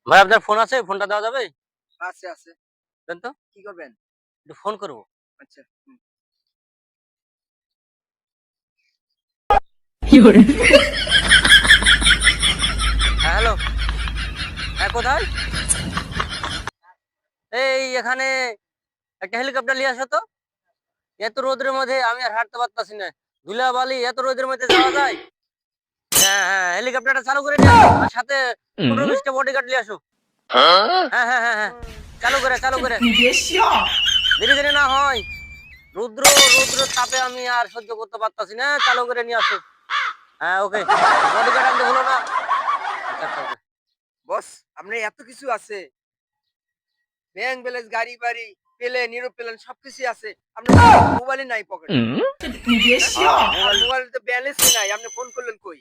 ভাই আপনার ফোন আছে? ফোনটা দেওয়া যাবে? আছে, আছে। দেন তো। কি করবেন? একটু ফোন করব। আচ্ছা। হুম। হ্যাঁ, হ্যালো। হ্যাঁ, কোথায়? এই এখানে একটা হেলিকপ্টার নিয়ে আসো তো। এত রোদের মধ্যে আমি আর হাঁটতে পারতাছি না। ধুলাবালি এত রোদের মধ্যে যাওয়া যায়? হ্যাঁ, হ্যাঁ, হেলিকপ্টারটা চালু করে নিয়ে আসো। আর সাথে ১৫-২০ টা বডিগার্ড নিয়ে আসো। হ্যাঁ, হ্যাঁ, হ্যাঁ, হ্যাঁ। চালু করে, চালু করে। দেরি যেন না হয়। রৌদ্রের তাপে আমি আর সহ্য করতে পারতাছি না। চালু করে নিয়ে আসো। হ্যাঁ, ওকে। বডিগার্ড আনতে হলো না? আচ্ছা, আচ্ছা, ওকে। বস, আপনার এত কিছু আছে। ব্যাংক ব্যালেন্স, গাড়ি-বাড়ি, প্লেন, এরোপ্লেন সবকিছুই আছে। আপনার মোবাইলই নাই পকেটে। হ্যাঁ? আর মোবাইল মোবাইলে তো ব্যালেন্সই নাই। আপনি ফোন করলেন কই?